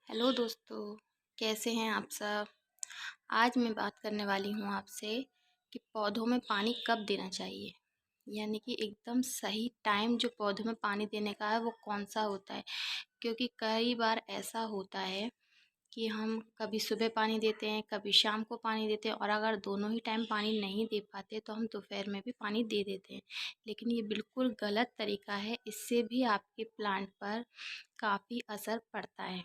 Hello दोस्तों, कैसे हैं आप सब। आज मैं बात करने वाली हूँ आपसे कि पौधों में पानी कब देना चाहिए। यानी कि एकदम सही टाइम जो पौधों में पानी देने का है वो कौन सा होता है। क्योंकि कई बार ऐसा होता है कि हम कभी सुबह पानी देते हैं, कभी शाम को पानी देते हैं, और अगर दोनों ही टाइम पानी नहीं दे पाते तो हम दोपहर में भी पानी दे देते हैं। लेकिन ये बिल्कुल गलत तरीका है, इससे भी आपके प्लांट पर काफ़ी असर पड़ता है।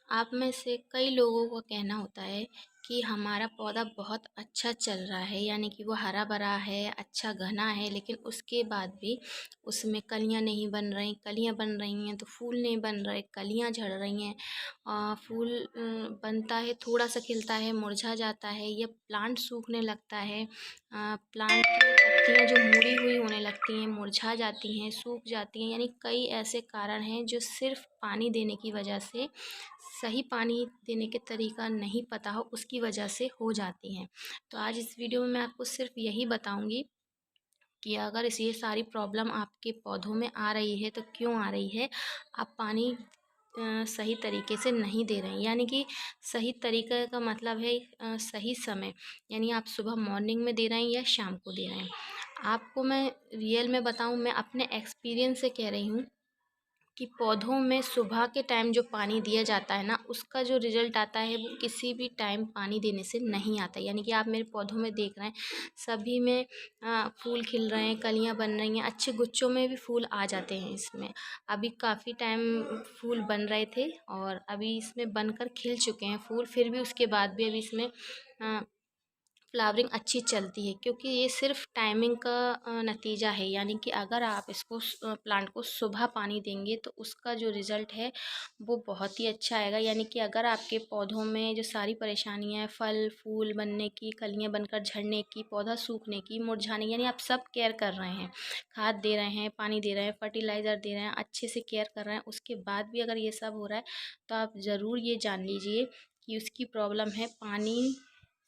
आप में से कई लोगों का कहना होता है कि हमारा पौधा बहुत अच्छा चल रहा है, यानी कि वो हरा भरा है, अच्छा घना है, लेकिन उसके बाद भी उसमें कलियां नहीं बन रही। कलियां बन रही हैं तो फूल नहीं बन रहे, कलियां झड़ रही हैं। फूल बनता है, थोड़ा सा खिलता है, मुरझा जाता है, या प्लांट सूखने लगता है। प्लांट की पत्तियां जो मुड़ी हुई होने लगती हैं, मुरझा जाती हैं, सूख जाती हैं। यानी कई ऐसे कारण हैं जो सिर्फ पानी देने की वजह से, सही पानी देने के तरीका नहीं पता हो उसकी वजह से हो जाती हैं। तो आज इस वीडियो में मैं आपको सिर्फ यही बताऊंगी कि अगर इस ये सारी प्रॉब्लम आपके पौधों में आ रही है तो क्यों आ रही है। आप पानी सही तरीके से नहीं दे रहे हैं। यानी कि सही तरीके का मतलब है सही समय। यानी आप सुबह मॉर्निंग में दे रहे हैं या शाम को दे रहे हैं। आपको मैं रियल में बताऊं, मैं अपने एक्सपीरियंस से कह रही हूँ कि पौधों में सुबह के टाइम जो पानी दिया जाता है ना, उसका जो रिज़ल्ट आता है वो किसी भी टाइम पानी देने से नहीं आता। यानी कि आप मेरे पौधों में देख रहे हैं, सभी में फूल खिल रहे हैं, कलियां बन रही हैं, अच्छे गुच्छों में भी फूल आ जाते हैं इसमें। अभी काफ़ी टाइम फूल बन रहे थे और अभी इसमें बनकर खिल चुके हैं फूल, फिर भी उसके बाद भी अभी इसमें फ्लावरिंग अच्छी चलती है, क्योंकि ये सिर्फ टाइमिंग का नतीजा है। यानी कि अगर आप इसको प्लांट को सुबह पानी देंगे तो उसका जो रिज़ल्ट है वो बहुत ही अच्छा आएगा। यानी कि अगर आपके पौधों में जो सारी परेशानियां हैं, फल फूल बनने की, कलियां बनकर झड़ने की, पौधा सूखने की, मुरझाने, यानी आप सब केयर कर रहे हैं, खाद दे रहे हैं, पानी दे रहे हैं, फर्टिलाइज़र दे रहे हैं, अच्छे से केयर कर रहे हैं, उसके बाद भी अगर ये सब हो रहा है तो आप ज़रूर ये जान लीजिए कि उसकी प्रॉब्लम है पानी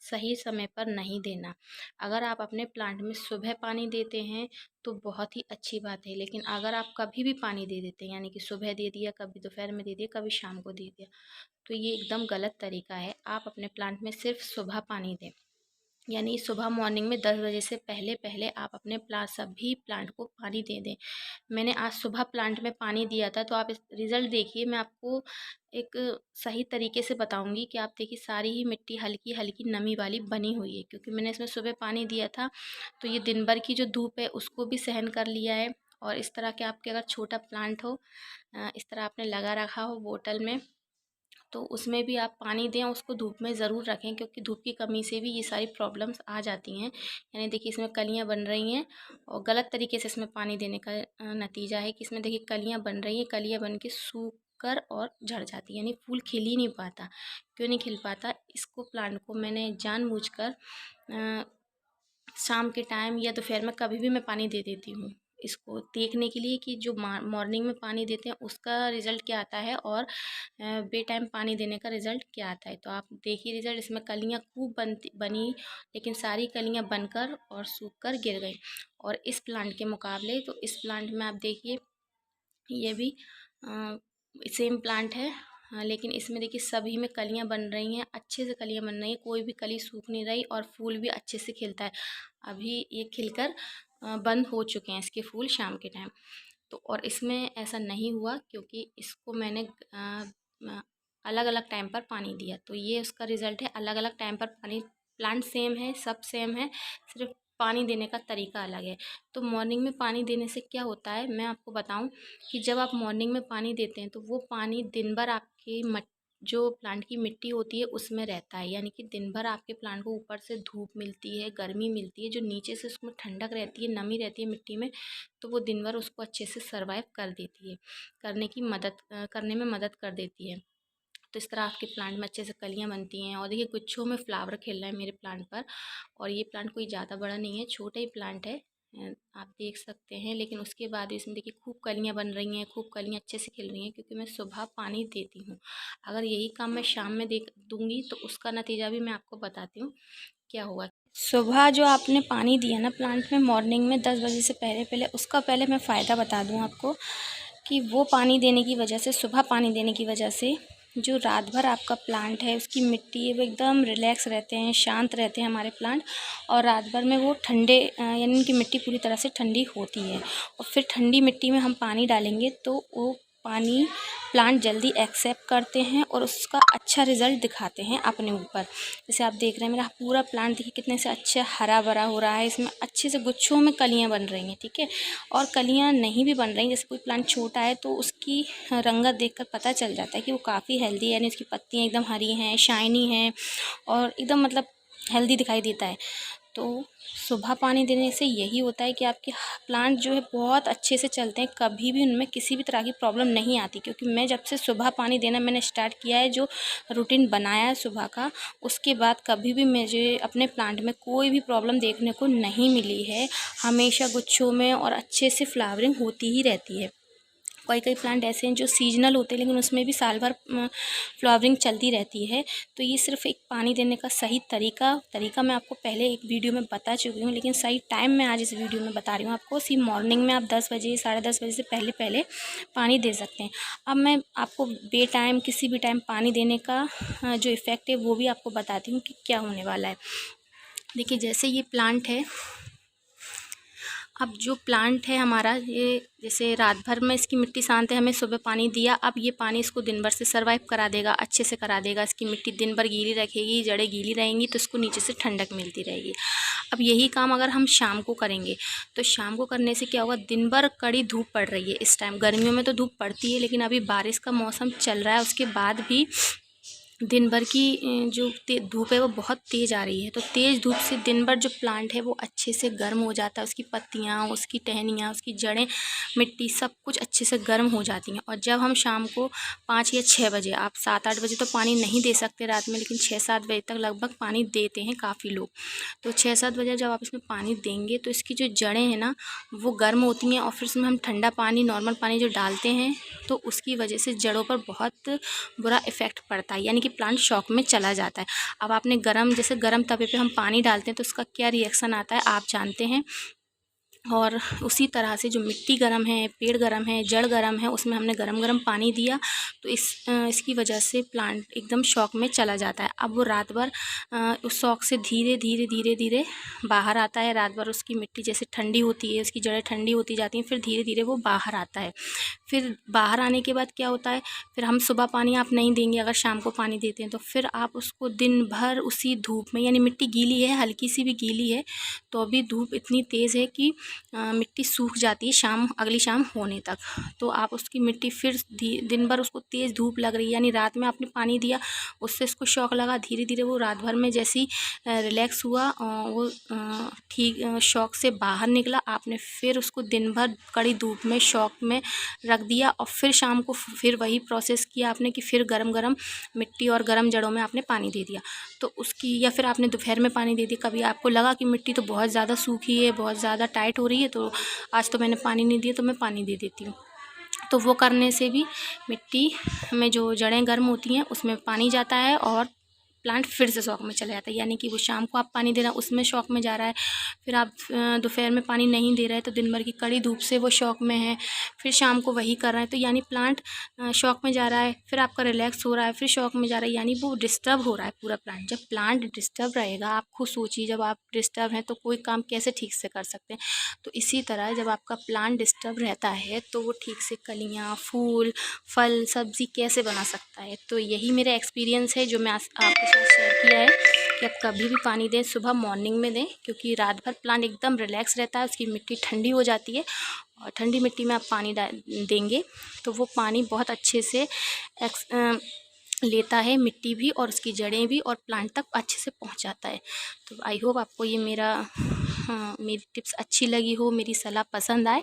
सही समय पर नहीं देना। अगर आप अपने प्लांट में सुबह पानी देते हैं तो बहुत ही अच्छी बात है, लेकिन अगर आप कभी भी पानी दे देते हैं, यानी कि सुबह दे दिया, कभी दोपहर में दे दिया, कभी शाम को दे दिया, तो ये एकदम गलत तरीका है। आप अपने प्लांट में सिर्फ सुबह पानी दें। यानी सुबह मॉर्निंग में 10 बजे से पहले पहले आप अपने सभी प्लांट को पानी दे दें। मैंने आज सुबह प्लांट में पानी दिया था, तो आप इस रिज़ल्ट देखिए। मैं आपको एक सही तरीके से बताऊंगी कि आप देखिए, सारी ही मिट्टी हल्की हल्की नमी वाली बनी हुई है, क्योंकि मैंने इसमें सुबह पानी दिया था। तो ये दिन भर की जो धूप है उसको भी सहन कर लिया है। और इस तरह के आपके अगर छोटा प्लांट हो, इस तरह आपने लगा रखा हो बोतल में, तो उसमें भी आप पानी दें, उसको धूप में ज़रूर रखें, क्योंकि धूप की कमी से भी ये सारी प्रॉब्लम्स आ जाती हैं। यानी देखिए, इसमें कलियां बन रही हैं और गलत तरीके से इसमें पानी देने का नतीजा है कि इसमें देखिए कलियां बन रही हैं, कलियां बन के सूख कर और झड़ जाती है, यानी फूल खिल ही नहीं पाता। क्यों नहीं खिल पाता, इसको प्लांट को मैंने जानबूझकर शाम के टाइम या दोपहर में कभी भी मैं पानी दे देती हूँ, इसको देखने के लिए कि जो मॉर्निंग में पानी देते हैं उसका रिज़ल्ट क्या आता है और बे टाइम पानी देने का रिज़ल्ट क्या आता है। तो आप देखिए रिज़ल्ट, इसमें कलियाँ खूब बनी, लेकिन सारी कलियाँ बनकर और सूख कर गिर गई। और इस प्लांट के मुकाबले तो इस प्लांट में आप देखिए, ये भी सेम प्लांट है। हाँ, लेकिन इसमें देखिए सभी में कलियां बन रही हैं, अच्छे से कलियां बन रही हैं, कोई भी कली सूख नहीं रही, और फूल भी अच्छे से खिलता है। अभी ये खिलकर बंद हो चुके हैं इसके फूल शाम के टाइम। तो और इसमें ऐसा नहीं हुआ क्योंकि इसको मैंने अलग अलग टाइम पर पानी दिया, तो ये उसका रिज़ल्ट है। अलग अलग टाइम पर पानी, प्लांट सेम है, सब सेम है, सिर्फ पानी देने का तरीका अलग है। तो मॉर्निंग में पानी देने से क्या होता है, मैं आपको बताऊं कि जब आप मॉर्निंग में पानी देते हैं तो वो पानी दिन भर आपकी जो प्लांट की मिट्टी होती है उसमें रहता है। यानी कि दिन भर आपके प्लांट को ऊपर से धूप मिलती है, गर्मी मिलती है, जो नीचे से उसमें ठंडक रहती है, नमी रहती है मिट्टी में, तो वो दिन भर उसको अच्छे से सर्वाइव कर देती है, करने में मदद कर देती है। तो इस तरह आपके प्लांट में अच्छे से कलियां बनती हैं। और देखिए गुच्छों में फ्लावर खिल रहे हैं मेरे प्लांट पर। और ये प्लांट कोई ज़्यादा बड़ा नहीं है, छोटा ही प्लांट है, आप देख सकते हैं। लेकिन उसके बाद इसमें देखिए खूब कलियां बन रही हैं, खूब कलियां अच्छे से खिल रही हैं, क्योंकि मैं सुबह पानी देती हूँ। अगर यही काम मैं शाम में देख दूँगी तो उसका नतीजा भी मैं आपको बताती हूँ क्या होगा। सुबह जो आपने पानी दिया ना प्लांट में मॉर्निंग में 10 बजे से पहले पहले, उसका पहले मैं फ़ायदा बता दूँ आपको कि वो पानी देने की वजह से, सुबह पानी देने की वजह से जो रात भर आपका प्लांट है उसकी मिट्टी है वो एकदम रिलैक्स रहते हैं, शांत रहते हैं हमारे प्लांट, और रात भर में वो ठंडे यानी उनकी मिट्टी पूरी तरह से ठंडी होती है। और फिर ठंडी मिट्टी में हम पानी डालेंगे तो वो पानी प्लांट जल्दी एक्सेप्ट करते हैं और उसका अच्छा रिज़ल्ट दिखाते हैं अपने ऊपर। जैसे आप देख रहे हैं मेरा पूरा प्लांट, देखिए कितने से अच्छा हरा भरा हो रहा है, इसमें अच्छे से गुच्छों में कलियां बन रही हैं, ठीक है। और कलियां नहीं भी बन रही, जैसे कोई प्लांट छोटा है तो उसकी रंगत देखकर पता चल जाता है कि वो काफ़ी हेल्दी है, यानी उसकी पत्तियाँ एकदम हरी हैं, शाइनी हैं और एकदम मतलब हेल्दी दिखाई देता है। तो सुबह पानी देने से यही होता है कि आपके प्लांट जो है बहुत अच्छे से चलते हैं, कभी भी उनमें किसी भी तरह की प्रॉब्लम नहीं आती। क्योंकि मैं जब से सुबह पानी देना मैंने स्टार्ट किया है, जो रूटीन बनाया है सुबह का, उसके बाद कभी भी मुझे अपने प्लांट में कोई भी प्रॉब्लम देखने को नहीं मिली है। हमेशा गुच्छों में और अच्छे से फ्लावरिंग होती ही रहती है। कई कई प्लांट ऐसे हैं जो सीजनल होते हैं लेकिन उसमें भी साल भर फ्लावरिंग चलती रहती है। तो ये सिर्फ एक पानी देने का सही तरीका मैं आपको पहले एक वीडियो में बता चुकी हूँ, लेकिन सही टाइम मैं आज इस वीडियो में बता रही हूँ आपको। सी मॉर्निंग में आप 10 बजे 10:30 बजे से पहले पहले पानी दे सकते हैं। अब मैं आपको बे टाइम किसी भी टाइम पानी देने का जो इफ़ेक्ट है वो भी आपको बताती हूँ कि क्या होने वाला है। देखिए जैसे ये प्लांट है, अब जो प्लांट है हमारा, ये जैसे रात भर में इसकी मिट्टी शांत है, हमें सुबह पानी दिया, अब ये पानी इसको दिन भर से सर्वाइव करा देगा, अच्छे से करा देगा। इसकी मिट्टी दिन भर गीली रखेगी, जड़ें गीली रहेंगी तो इसको नीचे से ठंडक मिलती रहेगी। अब यही काम अगर हम शाम को करेंगे तो शाम को करने से क्या होगा, दिन भर कड़ी धूप पड़ रही है इस टाइम, गर्मियों में तो धूप पड़ती है लेकिन अभी बारिश का मौसम चल रहा है, उसके बाद भी दिन भर की जो धूप है वो बहुत तेज़ आ रही है। तो तेज़ धूप से दिन भर जो प्लांट है वो अच्छे से गर्म हो जाता है, उसकी पत्तियाँ, उसकी टहनियाँ, उसकी जड़ें, मिट्टी सब कुछ अच्छे से गर्म हो जाती हैं। और जब हम शाम को 5 या 6 बजे, आप 7-8 बजे तो पानी नहीं दे सकते रात में, लेकिन 6-7 बजे तक लगभग पानी देते हैं काफ़ी लोग। तो 6-7 बजे जब आप इसमें पानी देंगे तो इसकी जो जड़ें हैं ना वो गर्म होती हैं, और फिर उसमें हम ठंडा पानी, नॉर्मल पानी जो डालते हैं तो उसकी वजह से जड़ों पर बहुत बुरा इफ़ेक्ट पड़ता है, यानी कि प्लांट शॉक में चला जाता है। अब आपने जैसे गरम तवे पे हम पानी डालते हैं तो उसका क्या रिएक्शन आता है आप जानते हैं। और उसी तरह से जो मिट्टी गर्म है, पेड़ गर्म है, जड़ गर्म है, उसमें हमने गरम पानी दिया तो इसकी वजह से प्लांट एकदम शॉक में चला जाता है। अब वो रात भर उस शॉक से धीरे धीरे बाहर आता है। रात भर उसकी मिट्टी जैसे ठंडी होती है, उसकी जड़ें ठंडी होती जाती हैं, फिर धीरे धीरे वो बाहर आता है। फिर बाहर आने के बाद क्या होता है, फिर हम सुबह पानी आप नहीं देंगे, अगर शाम को पानी देते हैं तो फिर आप उसको दिन भर उसी धूप में, यानी मिट्टी गीली है, हल्की सी भी गीली है तो अभी धूप इतनी तेज़ है कि मिट्टी सूख जाती है अगली शाम होने तक। तो आप उसकी मिट्टी फिर दिन भर उसको तेज़ धूप लग रही है, यानी रात में आपने पानी दिया उससे इसको शॉक लगा, धीरे धीरे वो रात भर में जैसी रिलैक्स हुआ, वो ठीक शॉक से बाहर निकला, आपने फिर उसको दिन भर कड़ी धूप में शॉक में रख दिया और फिर शाम को फिर वही प्रोसेस किया आपने कि फिर गरम मिट्टी और गरम जड़ों में आपने पानी दे दिया। तो उसकी, या फिर आपने दोपहर में पानी दे दिया, कभी आपको लगा कि मिट्टी तो बहुत ज़्यादा सूखी है, बहुत ज़्यादा टाइट हो रही है, तो आज तो मैंने पानी नहीं दिया तो मैं पानी दे देती हूँ। तो वो करने से भी मिट्टी में जो जड़ें गर्म होती हैं उसमें पानी जाता है और प्लांट फिर से शॉक में चला जाता है। यानी कि वो शाम को आप पानी दे रहे हैं उसमें शॉक में जा रहा है, फिर आप दोपहर में पानी नहीं दे रहे हैं तो दिन भर की कड़ी धूप से वो शॉक में है, फिर शाम को वही कर रहे हैं, तो यानी प्लांट शॉक में जा रहा है, फिर आपका रिलैक्स हो रहा है, फिर शॉक में जा रहा है, यानी वो डिस्टर्ब हो रहा है पूरा प्लांट। जब प्लांट डिस्टर्ब रहेगा, आप खुद सोचिए, जब आप डिस्टर्ब हैं तो कोई काम कैसे ठीक से कर सकते हैं। तो इसी तरह जब आपका प्लांट डिस्टर्ब रहता है तो वो ठीक से कलियाँ, फूल, फल, सब्ज़ी कैसे बना सकता है। तो यही मेरा एक्सपीरियंस है जो मैं आपके साथ शेयर किया है कि आप कभी भी पानी दें सुबह मॉर्निंग में दें, क्योंकि रात भर प्लांट एकदम रिलैक्स रहता है, उसकी मिट्टी ठंडी हो जाती है और ठंडी मिट्टी में आप पानी देंगे तो वो पानी बहुत अच्छे से लेता है, मिट्टी भी और उसकी जड़ें भी, और प्लांट तक अच्छे से पहुंचाता है। तो आई होप आपको ये मेरी टिप्स अच्छी लगी हो, मेरी सलाह पसंद आए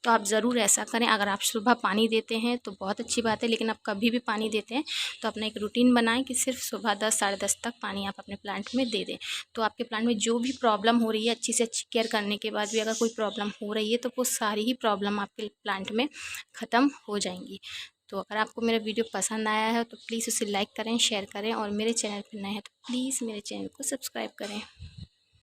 तो आप ज़रूर ऐसा करें। अगर आप सुबह पानी देते हैं तो बहुत अच्छी बात है, लेकिन आप कभी भी पानी देते हैं तो अपना एक रूटीन बनाएं कि सिर्फ सुबह 10 साढ़े 10 तक पानी आप अपने प्लांट में दे दें। तो आपके प्लांट में जो भी प्रॉब्लम हो रही है, अच्छी से अच्छी केयर करने के बाद भी अगर कोई प्रॉब्लम हो रही है तो वो सारी ही प्रॉब्लम आपके प्लांट में ख़त्म हो जाएंगी। तो अगर आपको मेरा वीडियो पसंद आया है तो प्लीज़ उसे लाइक करें, शेयर करें, और मेरे चैनल पर नए हैं तो प्लीज़ मेरे चैनल को सब्सक्राइब करें।